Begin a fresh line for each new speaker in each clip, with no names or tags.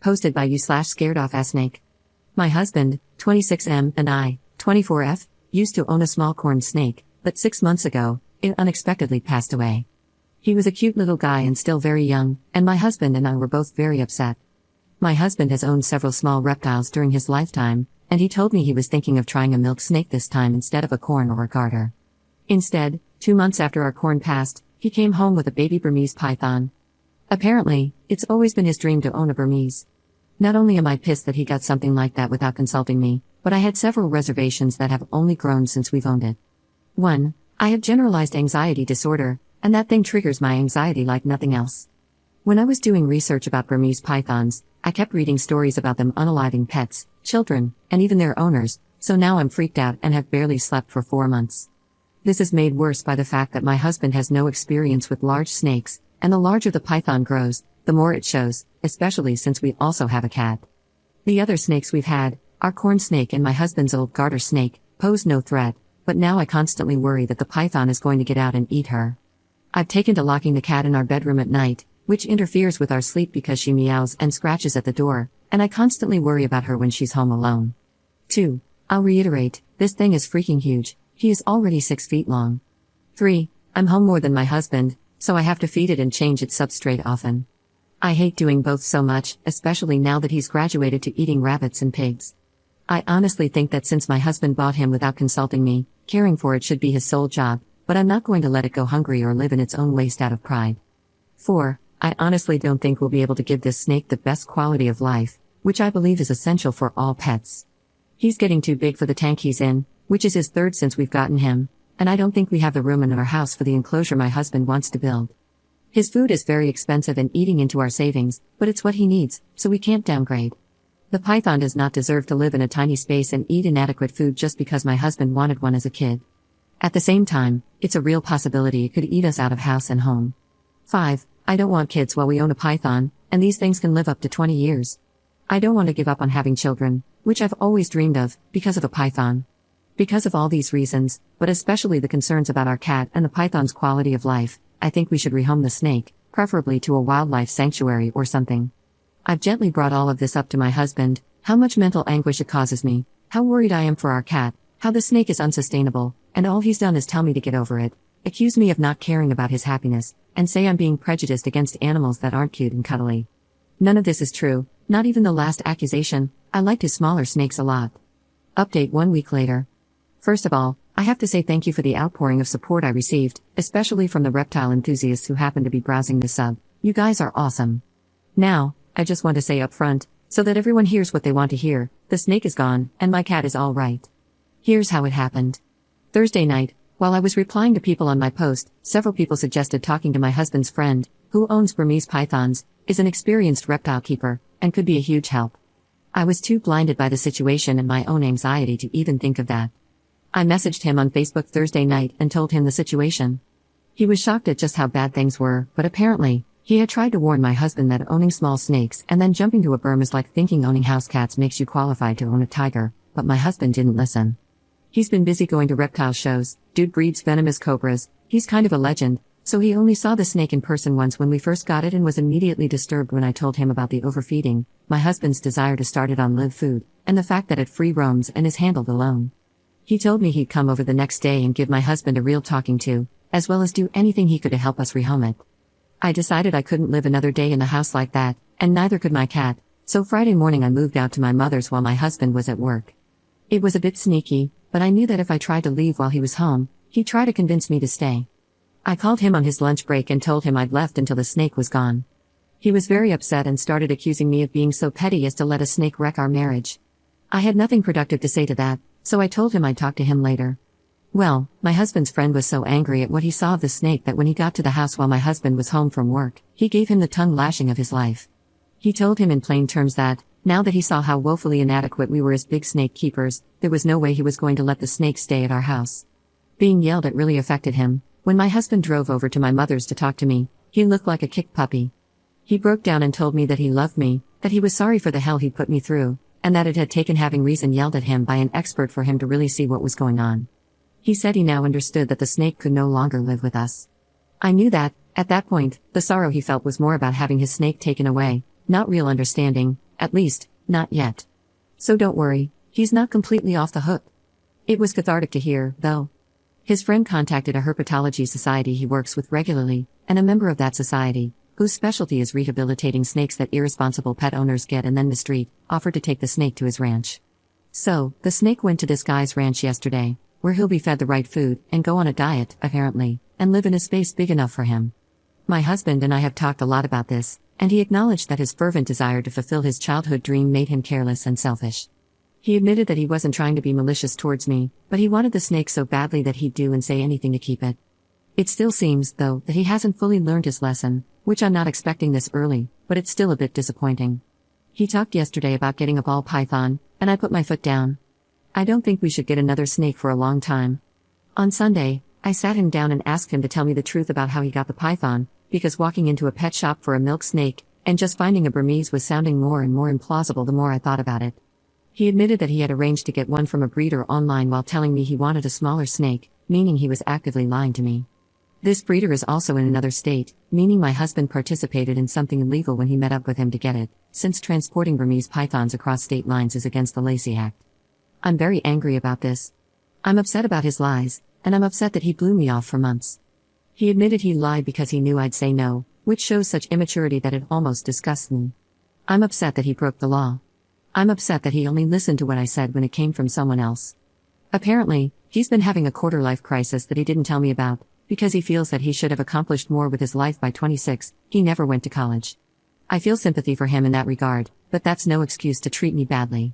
Posted by you/scaredoff_snake. My husband, 26M, and I, 24F, used to own a small corn snake, but 6 months ago, it unexpectedly passed away. He was a cute little guy and still very young, and my husband and I were both very upset. My husband has owned several small reptiles during his lifetime, and he told me he was thinking of trying a milk snake this time instead of a corn or a garter. Instead, 2 months after our corn passed, he came home with a baby Burmese python. Apparently, it's always been his dream to own a Burmese. Not only am I pissed that he got something like that without consulting me, but I had several reservations that have only grown since we've owned it. 1. I have generalized anxiety disorder, and that thing triggers my anxiety like nothing else. When I was doing research about Burmese pythons, I kept reading stories about them unaliving pets, children, and even their owners, so now I'm freaked out and have barely slept for 4 months. This is made worse by the fact that my husband has no experience with large snakes, and the larger the python grows, the more it shows, especially since we also have a cat. The other snakes we've had, our corn snake and my husband's old garter snake, pose no threat, but now I constantly worry that the python is going to get out and eat her. I've taken to locking the cat in our bedroom at night, which interferes with our sleep because she meows and scratches at the door, and I constantly worry about her when she's home alone. 2. I'll reiterate, this thing is freaking huge, he is already 6 feet long. 3. I'm home more than my husband, so I have to feed it and change its substrate often. I hate doing both so much, especially now that he's graduated to eating rabbits and pigs. I honestly think that since my husband bought him without consulting me, caring for it should be his sole job, but I'm not going to let it go hungry or live in its own waste out of pride. 4. I honestly don't think we'll be able to give this snake the best quality of life, which I believe is essential for all pets. He's getting too big for the tank he's in, which is his 3rd since we've gotten him, and I don't think we have the room in our house for the enclosure my husband wants to build. His food is very expensive and eating into our savings, but it's what he needs, so we can't downgrade. The python does not deserve to live in a tiny space and eat inadequate food just because my husband wanted one as a kid. At the same time, it's a real possibility it could eat us out of house and home. 5. I don't want kids while we own a python, and these things can live up to 20 years. I don't want to give up on having children, which I've always dreamed of, because of a python. Because of all these reasons, but especially the concerns about our cat and the python's quality of life, I think we should rehome the snake, preferably to a wildlife sanctuary or something. I've gently brought all of this up to my husband, how much mental anguish it causes me, how worried I am for our cat, how the snake is unsustainable, and all he's done is tell me to get over it, accuse me of not caring about his happiness, and say I'm being prejudiced against animals that aren't cute and cuddly. None of this is true, not even the last accusation. I liked his smaller snakes a lot. Update 1 week later. First of all, I have to say thank you for the outpouring of support I received, especially from the reptile enthusiasts who happen to be browsing the sub. You guys are awesome. Now, I just want to say up front, so that everyone hears what they want to hear, the snake is gone, and my cat is all right. Here's how it happened. Thursday night, while I was replying to people on my post, several people suggested talking to my husband's friend, who owns Burmese pythons, is an experienced reptile keeper, and could be a huge help. I was too blinded by the situation and my own anxiety to even think of that. I messaged him on Facebook Thursday night and told him the situation. He was shocked at just how bad things were, but apparently, he had tried to warn my husband that owning small snakes and then jumping to a Burm is like thinking owning house cats makes you qualified to own a tiger, but my husband didn't listen. He's been busy going to reptile shows, dude breeds venomous cobras, he's kind of a legend, so he only saw the snake in person once when we first got it and was immediately disturbed when I told him about the overfeeding, my husband's desire to start it on live food, and the fact that it free roams and is handled alone. He told me he'd come over the next day and give my husband a real talking to, as well as do anything he could to help us rehome it. I decided I couldn't live another day in the house like that, and neither could my cat, so Friday morning I moved out to my mother's while my husband was at work. It was a bit sneaky, but I knew that if I tried to leave while he was home, he'd try to convince me to stay. I called him on his lunch break and told him I'd left until the snake was gone. He was very upset and started accusing me of being so petty as to let a snake wreck our marriage. I had nothing productive to say to that, so I told him I'd talk to him later. Well, my husband's friend was so angry at what he saw of the snake that when he got to the house while my husband was home from work, he gave him the tongue lashing of his life. He told him in plain terms that, now that he saw how woefully inadequate we were as big snake keepers, there was no way he was going to let the snake stay at our house. Being yelled at really affected him. When my husband drove over to my mother's to talk to me, he looked like a kicked puppy. He broke down and told me that he loved me, that he was sorry for the hell he'd put me through, and that it had taken having reason yelled at him by an expert for him to really see what was going on. He said he now understood that the snake could no longer live with us. I knew that, at that point, the sorrow he felt was more about having his snake taken away, not real understanding, At least, not yet. So don't worry, he's not completely off the hook. It was cathartic to hear, though. His friend contacted a herpetology society he works with regularly, and a member of that society, whose specialty is rehabilitating snakes that irresponsible pet owners get and then mistreat, offered to take the snake to his ranch. So, the snake went to this guy's ranch yesterday, where he'll be fed the right food and go on a diet, apparently, and live in a space big enough for him. My husband and I have talked a lot about this, and he acknowledged that his fervent desire to fulfill his childhood dream made him careless and selfish. He admitted that he wasn't trying to be malicious towards me, but he wanted the snake so badly that he'd do and say anything to keep it. It still seems, though, that he hasn't fully learned his lesson, which I'm not expecting this early, but it's still a bit disappointing. He talked yesterday about getting a ball python, and I put my foot down. I don't think we should get another snake for a long time. On Sunday, I sat him down and asked him to tell me the truth about how he got the python, because walking into a pet shop for a milk snake, and just finding a Burmese was sounding more and more implausible the more I thought about it. He admitted that he had arranged to get one from a breeder online while telling me he wanted a smaller snake, meaning he was actively lying to me. This breeder is also in another state, meaning my husband participated in something illegal when he met up with him to get it, since transporting Burmese pythons across state lines is against the Lacey Act. I'm very angry about this. I'm upset about his lies, and I'm upset that he blew me off for months. He admitted he lied because he knew I'd say no, which shows such immaturity that it almost disgusts me. I'm upset that he broke the law. I'm upset that he only listened to what I said when it came from someone else. Apparently, he's been having a quarter-life crisis that he didn't tell me about, because he feels that he should have accomplished more with his life by 26, he never went to college. I feel sympathy for him in that regard, but that's no excuse to treat me badly.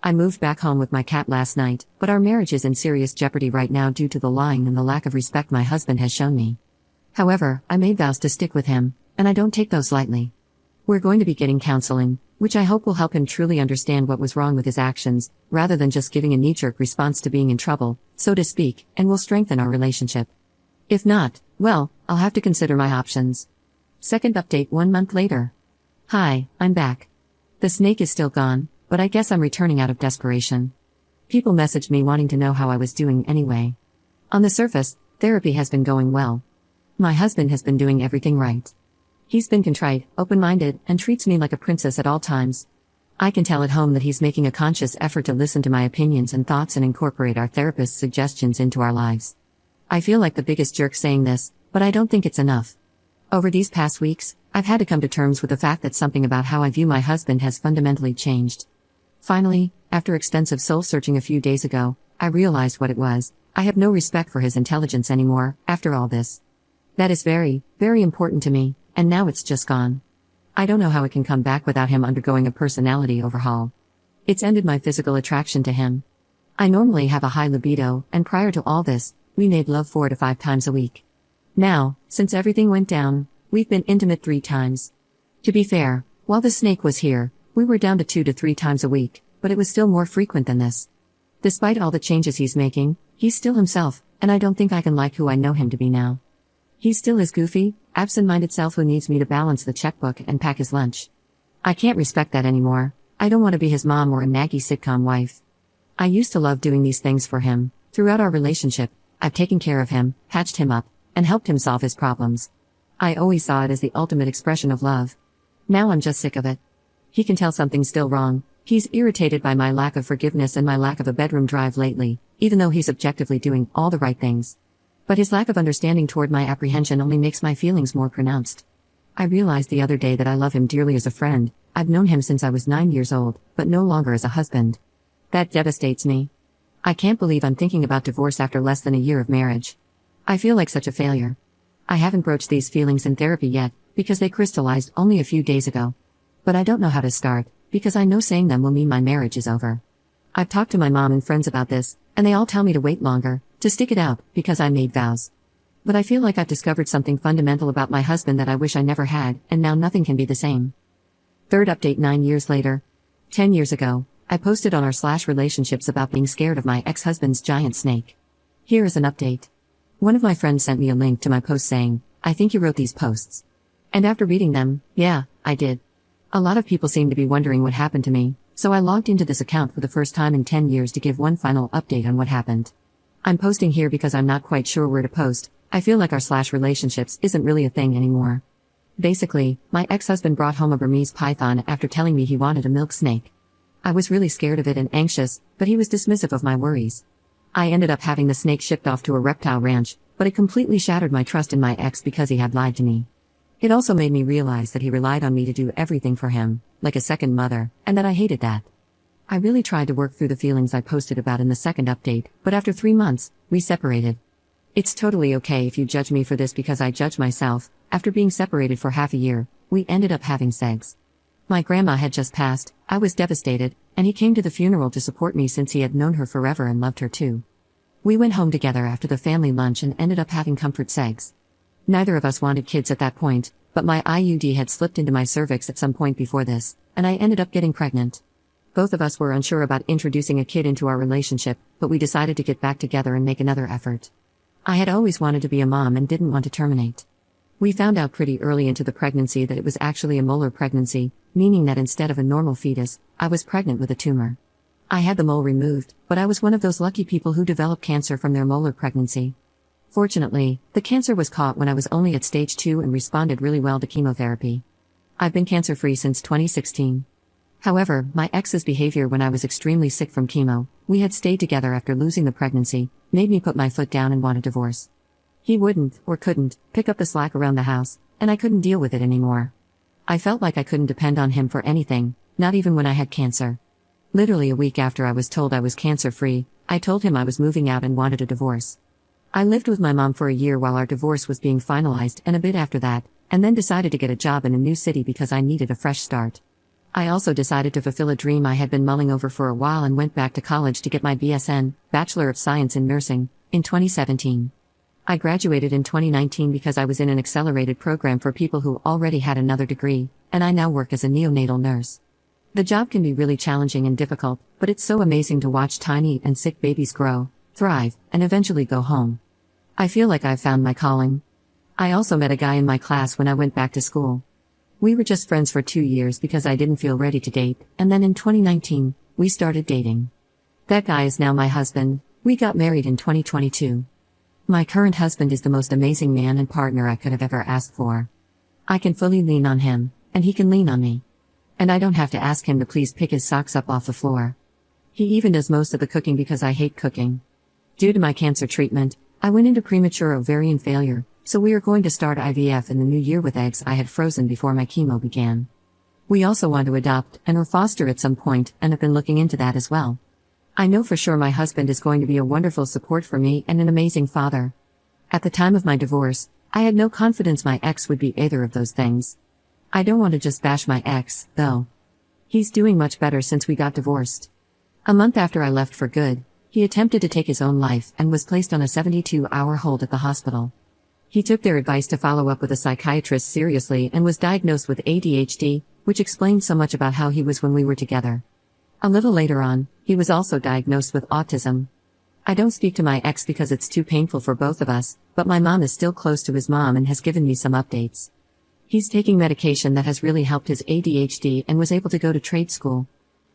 I moved back home with my cat last night, but our marriage is in serious jeopardy right now due to the lying and the lack of respect my husband has shown me. However, I made vows to stick with him, and I don't take those lightly. We're going to be getting counseling, which I hope will help him truly understand what was wrong with his actions, rather than just giving a knee-jerk response to being in trouble, so to speak, and will strengthen our relationship. If not, well, I'll have to consider my options. Second update 1 month later. Hi, I'm back. The snake is still gone, but I guess I'm returning out of desperation. People messaged me wanting to know how I was doing anyway. On the surface, therapy has been going well. My husband has been doing everything right. He's been contrite, open-minded, and treats me like a princess at all times. I can tell at home that he's making a conscious effort to listen to my opinions and thoughts and incorporate our therapist's suggestions into our lives. I feel like the biggest jerk saying this, but I don't think it's enough. Over these past weeks, I've had to come to terms with the fact that something about how I view my husband has fundamentally changed. Finally, after extensive soul-searching a few days ago, I realized what it was. I have no respect for his intelligence anymore, after all this. That is very, very important to me, and now it's just gone. I don't know how it can come back without him undergoing a personality overhaul. It's ended my physical attraction to him. I normally have a high libido, and prior to all this, we made love 4 to 5 times a week. Now, since everything went down, we've been intimate 3 times. To be fair, while the snake was here, we were down to 2 to 3 times a week, but it was still more frequent than this. Despite all the changes he's making, he's still himself, and I don't think I can like who I know him to be now. He's still his goofy, absent-minded self who needs me to balance the checkbook and pack his lunch. I can't respect that anymore. I don't want to be his mom or a naggy sitcom wife. I used to love doing these things for him. Throughout our relationship, I've taken care of him, patched him up, and helped him solve his problems. I always saw it as the ultimate expression of love. Now I'm just sick of it. He can tell something's still wrong. He's irritated by my lack of forgiveness and my lack of a bedroom drive lately, even though he's objectively doing all the right things. But his lack of understanding toward my apprehension only makes my feelings more pronounced. I realized the other day that I love him dearly as a friend. I've known him since I was 9 years old, but no longer as a husband. That devastates me. I can't believe I'm thinking about divorce after less than a year of marriage. I feel like such a failure. I haven't broached these feelings in therapy yet, because they crystallized only a few days ago. But I don't know how to start, because I know saying them will mean my marriage is over. I've talked to my mom and friends about this, and they all tell me to wait longer, to stick it out, because I made vows. But I feel like I've discovered something fundamental about my husband that I wish I never had, and now nothing can be the same. Third update 9 years later. 10 years ago, I posted on our /relationships about being scared of my ex-husband's giant snake. Here is an update. One of my friends sent me a link to my post saying, "I think you wrote these posts." And after reading them, yeah, I did. A lot of people seem to be wondering what happened to me, so I logged into this account for the first time in 10 years to give one final update on what happened. I'm posting here because I'm not quite sure where to post. I feel like our /relationships isn't really a thing anymore. Basically, my ex-husband brought home a Burmese python after telling me he wanted a milk snake. I was really scared of it and anxious, but he was dismissive of my worries. I ended up having the snake shipped off to a reptile ranch, but it completely shattered my trust in my ex because he had lied to me. It also made me realize that he relied on me to do everything for him, like a second mother, and that I hated that. I really tried to work through the feelings I posted about in the second update, but after 3 months, we separated. It's totally okay if you judge me for this because I judge myself. After being separated for half a year, we ended up having sex. My grandma had just passed, I was devastated, and he came to the funeral to support me since he had known her forever and loved her too. We went home together after the family lunch and ended up having comfort sex. Neither of us wanted kids at that point, but my IUD had slipped into my cervix at some point before this, and I ended up getting pregnant. Both of us were unsure about introducing a kid into our relationship, but we decided to get back together and make another effort. I had always wanted to be a mom and didn't want to terminate. We found out pretty early into the pregnancy that it was actually a molar pregnancy, meaning that instead of a normal fetus, I was pregnant with a tumor. I had the mole removed, but I was one of those lucky people who develop cancer from their molar pregnancy. Fortunately, the cancer was caught when I was only at stage 2 and responded really well to chemotherapy. I've been cancer-free since 2016. However, my ex's behavior when I was extremely sick from chemo, we had stayed together after losing the pregnancy, made me put my foot down and want a divorce. He wouldn't, or couldn't, pick up the slack around the house, and I couldn't deal with it anymore. I felt like I couldn't depend on him for anything, not even when I had cancer. Literally a week after I was told I was cancer-free, I told him I was moving out and wanted a divorce. I lived with my mom for a year while our divorce was being finalized and a bit after that, and then decided to get a job in a new city because I needed a fresh start. I also decided to fulfill a dream I had been mulling over for a while and went back to college to get my BSN, Bachelor of Science in Nursing, in 2017. I graduated in 2019 because I was in an accelerated program for people who already had another degree, and I now work as a neonatal nurse. The job can be really challenging and difficult, but it's so amazing to watch tiny and sick babies grow, thrive, and eventually go home. I feel like I've found my calling. I also met a guy in my class when I went back to school. We were just friends for 2 years because I didn't feel ready to date, and then in 2019, we started dating. That guy is now my husband. We got married in 2022. My current husband is the most amazing man and partner I could have ever asked for. I can fully lean on him, and he can lean on me. And I don't have to ask him to please pick his socks up off the floor. He even does most of the cooking because I hate cooking. Due to my cancer treatment, I went into premature ovarian failure, so we are going to start IVF in the new year with eggs I had frozen before my chemo began. We also want to adopt and or foster at some point and have been looking into that as well. I know for sure my husband is going to be a wonderful support for me and an amazing father. At the time of my divorce, I had no confidence my ex would be either of those things. I don't want to just bash my ex, though. He's doing much better since we got divorced. A month after I left for good, he attempted to take his own life and was placed on a 72-hour hold at the hospital. He took their advice to follow up with a psychiatrist seriously and was diagnosed with ADHD, which explains so much about how he was when we were together. A little later on, he was also diagnosed with autism. I don't speak to my ex because it's too painful for both of us, but my mom is still close to his mom and has given me some updates. He's taking medication that has really helped his ADHD and was able to go to trade school.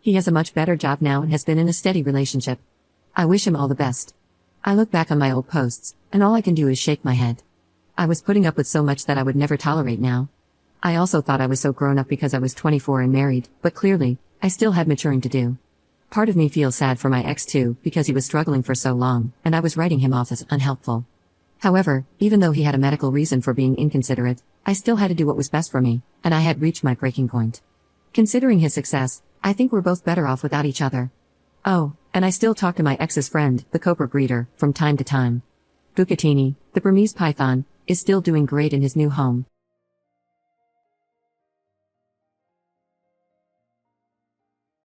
He has a much better job now and has been in a steady relationship. I wish him all the best. I look back on my old posts, and all I can do is shake my head. I was putting up with so much that I would never tolerate now. I also thought I was so grown up because I was 24 and married, but clearly, I still had maturing to do. Part of me feels sad for my ex too, because he was struggling for so long, and I was writing him off as unhelpful. However, even though he had a medical reason for being inconsiderate, I still had to do what was best for me, and I had reached my breaking point. Considering his success, I think we're both better off without each other. Oh, and I still talk to my ex's friend, the cobra breeder, from time to time. Bucatini, the Burmese python, is still doing great in his new home.